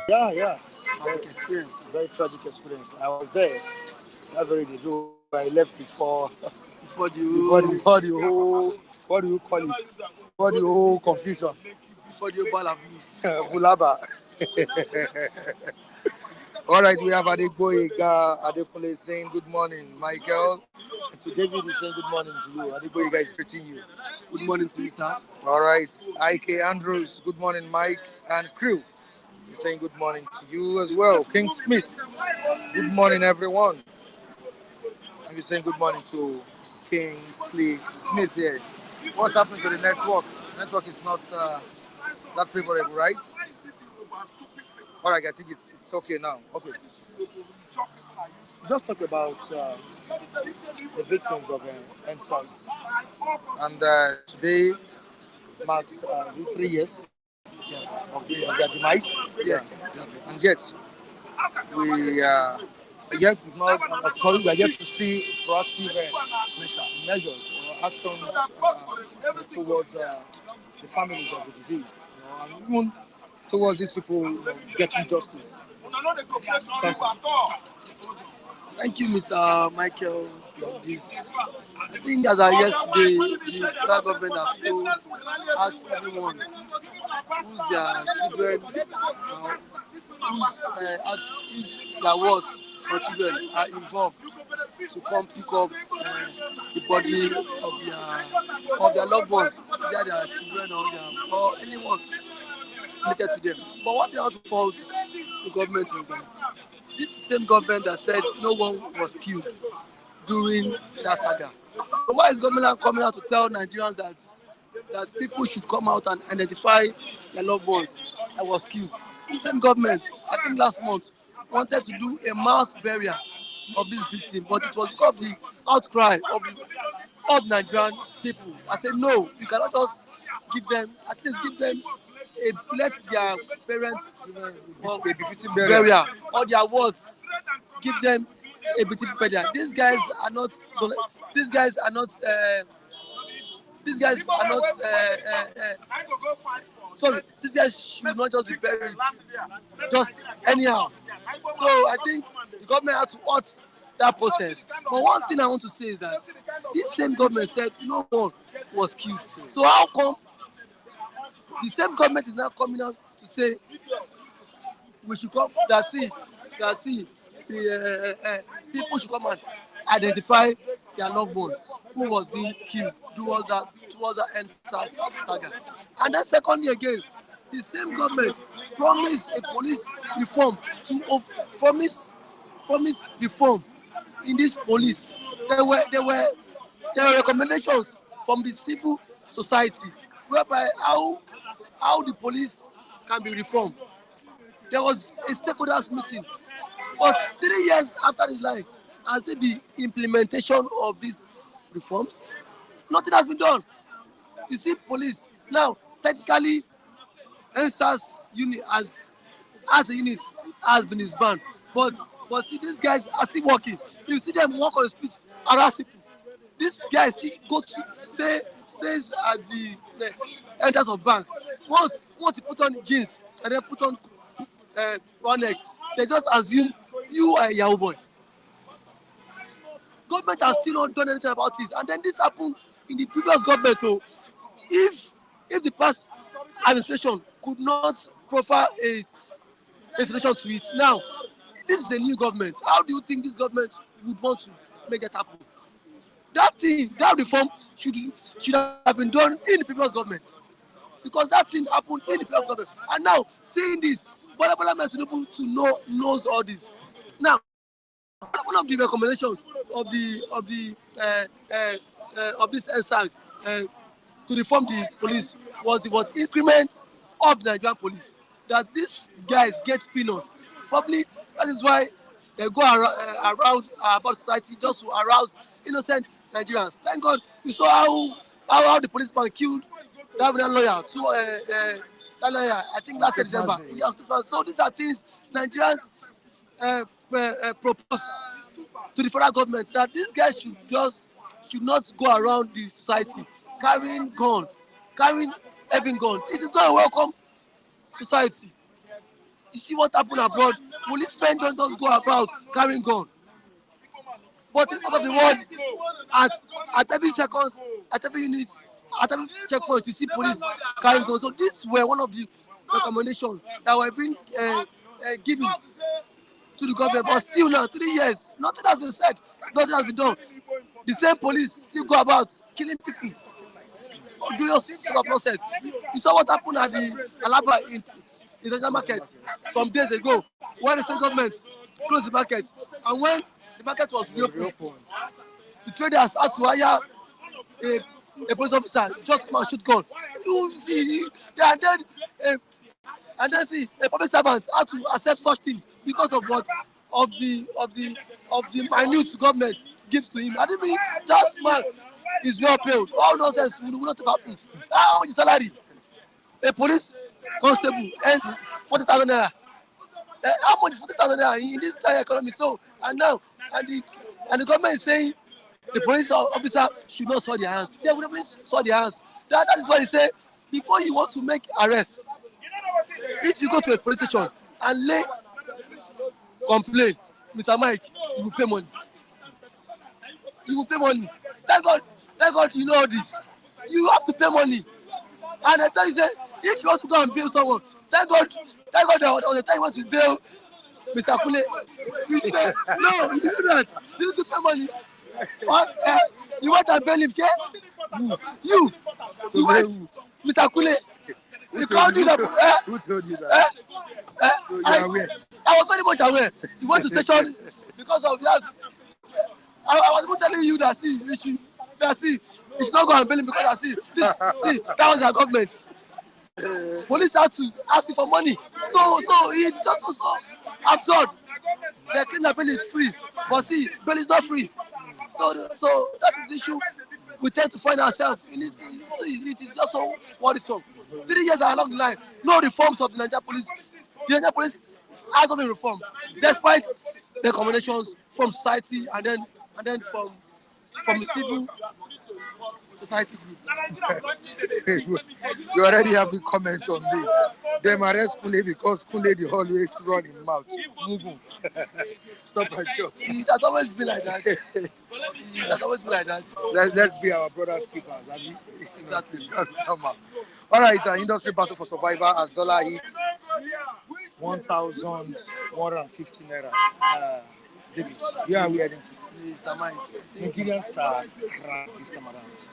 Yeah. Tragic experience. Very tragic experience. I was there that very day. Though I left before Before before the whole, what do you call it? Before the whole confusion. the ball have loose. Bulaba. All right, we have Adegboyega Adekunle saying good morning, Michael. And to David is saying good morning to you. Adegboyega is greeting you. Good morning to you, sir. All right, IK Andrews, good morning, Mike and crew. He's saying good morning to you as well. King Smith, good morning, everyone. And we're saying good morning to King Smith here. What's happening to the network? Network is not that favorable, right? All right, I think it's okay now. Okay. Just talk about the victims of Endsars. And today marks 3 years Yes. of their demise. Yes, Yeah. exactly. And yet, we we've not, sorry, we are yet to see proactive measures or actions towards the families of the deceased, and even towards these people getting justice. Samson. Thank you, Mr. Michael, for this. I think as of yesterday, the federal government have told, asked everyone whose their children, whose asked if their wards or children are involved to come pick up the body of their loved ones, either their children or anyone related to them. But what they want to fault the government is that this same government that said no one was killed during that saga. So why is government now coming out to tell Nigerians that people should come out and identify their loved ones that was killed? The same government, I think last month, wanted to do a mass burial of this victim, but it was because of the outcry of Nigerian people. I said no, you cannot just give them, at least give them let their parents A befitting burial or their words, give them a beautiful burial. These guys are not. These guys are not. These guys are not. Sorry, these guys should not just be buried just anyhow. So I think the government had to halt that process. But one thing I want to say is that this same government said no one was killed. So how come the same government is now coming out to say we should come the people should come and identify their loved ones who was being killed towards that Endsars saga. And then secondly again, the same government promised a police reform promise reform in this police. There were recommendations from the civil society whereby how the police can be reformed. There was a stakeholders meeting, but 3 years after his life, has there been implementation of these reforms? Nothing has been done. You see, police now technically, Endsars unit as a unit has been disbanded, but see these guys are still working. You see them walk on the street, harass people. These guys still go to stays at the entrance of bank. Once you put on jeans and then put on one leg, they just assume you are a Yahoo boy. Government has still not done anything about this, and then this happened in the previous government. Oh, if the past administration could not proffer a solution to it, now this is a new government. How do you think this government would want to make that happen? That reform should have been done in the previous government, because that thing happened in the previous government. And now seeing this, Bola Tinubu to knows all this. Now, one of the recommendations of this Endsars to reform the police was increment of the Nigerian police. That these guys get peanuts. Probably that is why they go around about society just to arouse innocent Nigerians. Thank God you saw how the policeman killed that lawyer. That lawyer, I think last December. So these are things Nigerians propose to the federal government, that these guys should not go around the society carrying guns, carrying heavy guns. It is not a welcome society. You see what happened abroad. Policemen don't just go about carrying gun. But it's part of the world. At at every seconds, at every unit, at every checkpoint, you see police carrying guns. So these were one of the recommendations that were being given to the government. But still now, 3 years, nothing has been said, nothing has been done. The same police still go about killing people or doing all sorts of nonsense. You saw what happened at the Alaba in international market some days ago when the state government closed the market, and when the market was reopened, the traders had to hire a police officer just to come and shoot gun. You see, and then see a public servant had to accept such thing because of what of the minute government gives to him. I think that man is well paid. All nonsense will not happen. How much is salary? A police constable earns 40,000 naira. How much is 40,000 naira in this entire economy? So and now and the government is saying the police officer should not soil their hands. They will definitely soil their hands. That is why they say before you want to make arrest, if you go to a police station and lay complain, Mr. Mike, you will pay money. You will pay money. Thank God you know all this. You have to pay money. And I tell you, say, if you want to go and bail someone, thank God that on the time you want to bail Mr. Kule, you say, no, you do that. You need to pay money. What? You want to bail him, yeah? You went, Mr. Kule. He called you that. Who told you that? So you are aware. I was very much aware. You went to station because of that. I was even telling you that you should not go and bail him because that was their government. Police had to ask you for money. So it's just so absurd. They claim that bail is free, but see, bail is not free. So that is the issue we tend to find ourselves in this. It is just so worrisome. 3 years along the line, no reforms of the Nigerian police. The Nigerian police has not been reformed, despite the recommendations from society and then from the civil society group. You already have the comments on this. Them arrest Kule because Kule they always run in mouth. Mugu. Stop and joke. It has always been like that. It has always been like that. Let's be our brother's keepers. I mean, Exactly. just come on. All right, industry battle for survivor as dollar hits 1,150 naira. David, where are we heading to? Mr. Mike. Nigerians are crying this time around.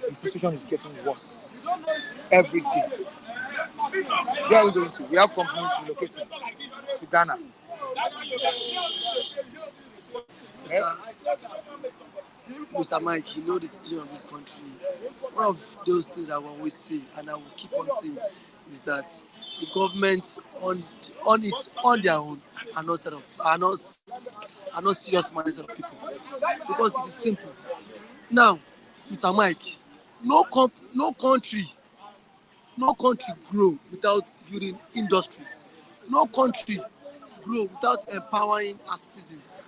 The situation is getting worse every day. Where are we going to? We have companies relocating to Ghana. Mr. Mike, you know the situation of this country. One of those things I will always say, and I will keep on saying, is that the government on their own are not serious minded set of people, because it is simple. Now, Mr. Mike, no country grow without building industries. No country grow without empowering our citizens.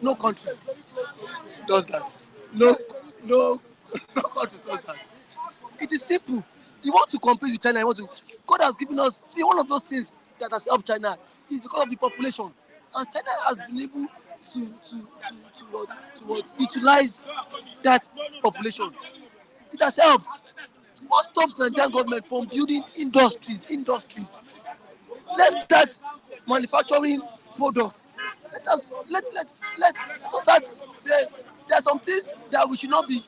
No country does that. No country does that. It is simple. You want to compete with China. God has given us. See, one of those things that has helped China is because of the population, and China has been able to utilize that population. It has helped. What stops the Nigerian government from building industries? Let's start manufacturing products. Let us start. There are some things that we should not be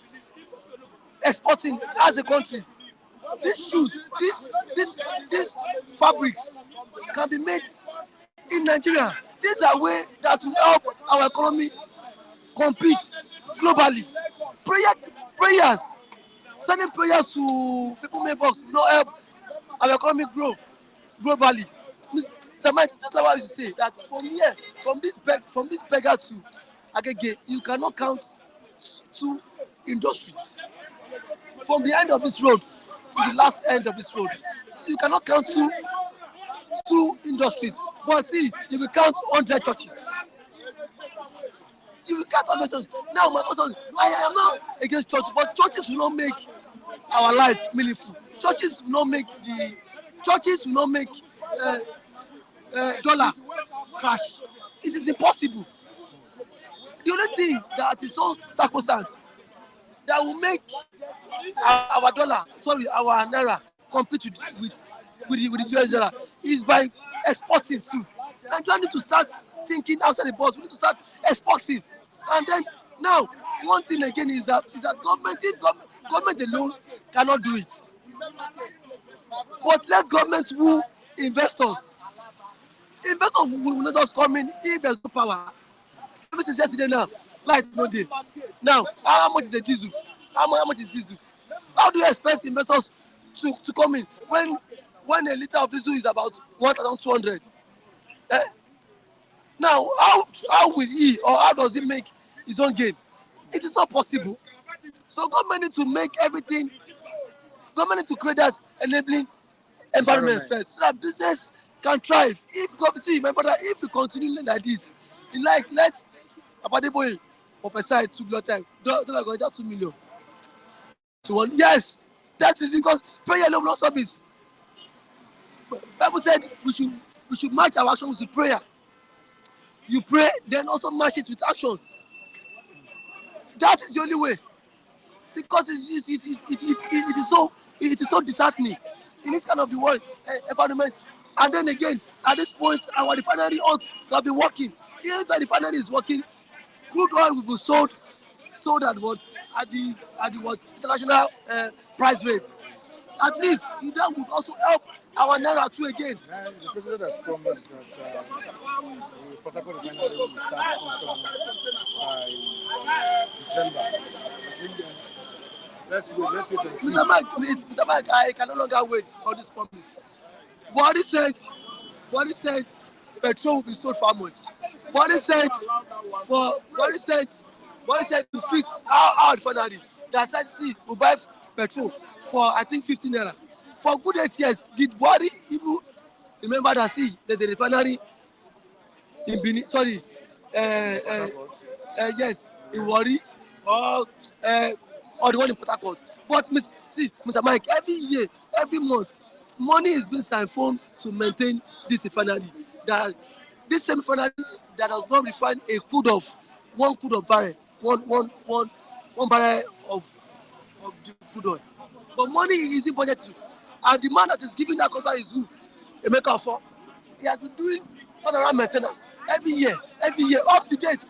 exporting as a country. These shoes, these fabrics can be made in Nigeria. These are ways that will help our economy compete globally. Prayers, sending prayers to people mailbox will not help our economy grow globally. Mr. Mike, just like what I used to say, that from this beggar to Agege, you cannot count 2 industries. From the end of this road to the last end of this road, you cannot count two industries. But see, you will count 100 churches. You will count 100 churches. Now, my person, I am not against church, but churches will not make our life meaningful. Churches will not make uh, dollar crash. It is impossible. The only thing that is so sacrosanct that will make our dollar, sorry, our naira compete with the US dollar is by exporting too. Nigeria need to start thinking outside the box. We need to start exporting. And then now, one thing again is that government, if government alone cannot do it, but let government woo investors. Investors will not just come in if there's no power. Ever since yesterday now, light no dey. Now, how much is a diesel? How much is diesel? How do you expect investors to come in when a litre of diesel is about 1,200? Eh? Now, how will he or how does he make his own gain? It is not possible. So government need to make everything. Government need to create that enabling environment first, so that business can thrive. See, my brother, if you continue like this, let Abadeboye prophesy 2 million times. Dollar go just 2 million to one. Yes, that is because prayer alone no service. Bible said we should match our actions with prayer. You pray, then also match it with actions. That is the only way, because it is so disheartening in this kind of the world environment. And then again, at this point, our refinery ought to have been working. If the refinery is working, crude oil will be sold at what, at the what, international price rate. At least that would also help our naira too again. The president has promised that the Port Harcourt refinery will start functioning by December. I think let's wait and see. Mr. Mike, I can no longer wait on this promise. Buhari said petrol will be sold for how much? Buhari said to fix our refinery. That said, see, we buy petrol for I think 15 naira. For good 8 years, did Buhari even remember that the refinery in Benin, sorry, yes, in Warri or the one in Port Harcourt. But Mr. Mike, every year, every month, money is being siphoned to maintain this refinery. That this same refinery that does not refine a one crude of barrel, one barrel of the crude oil. But money is in budget too. And the man that is giving that contract is who? Emeka Afo. He has been doing turnaround maintenance every year, up to date.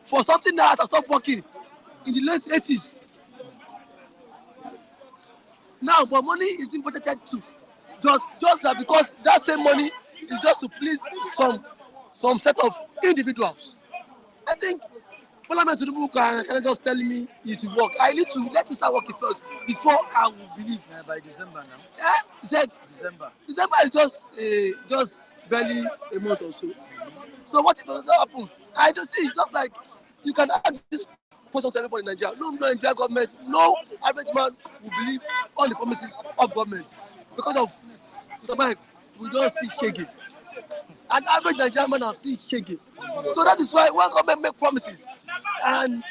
For something that has stopped working in the late 80s. Now, but money is being budgeted too. Just that, because that same money is just to please some set of individuals. I think Parliament Tinubu can just tell me it will work. I need to let it start working first before I will believe. By December now. Yeah, he said December is just barely a month or so. So what it does happen? I don't see. Just like you can ask this question to everybody in Nigeria. No Nigerian government, no average man will believe all the promises of government. Because of Mr. Mike, we don't see shaggy. An average Nigerian man have seen shaggy. So that is why when government make promises, and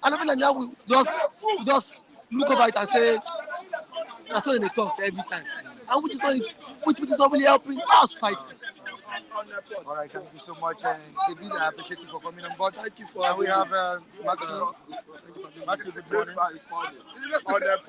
average Nigerian will just look over it and say, that's what they talk every time. And which is not really helping our society. All right, thank you so much, and David, I appreciate you for coming on board. Thank you for and we have Matthew. Matthew, good morning.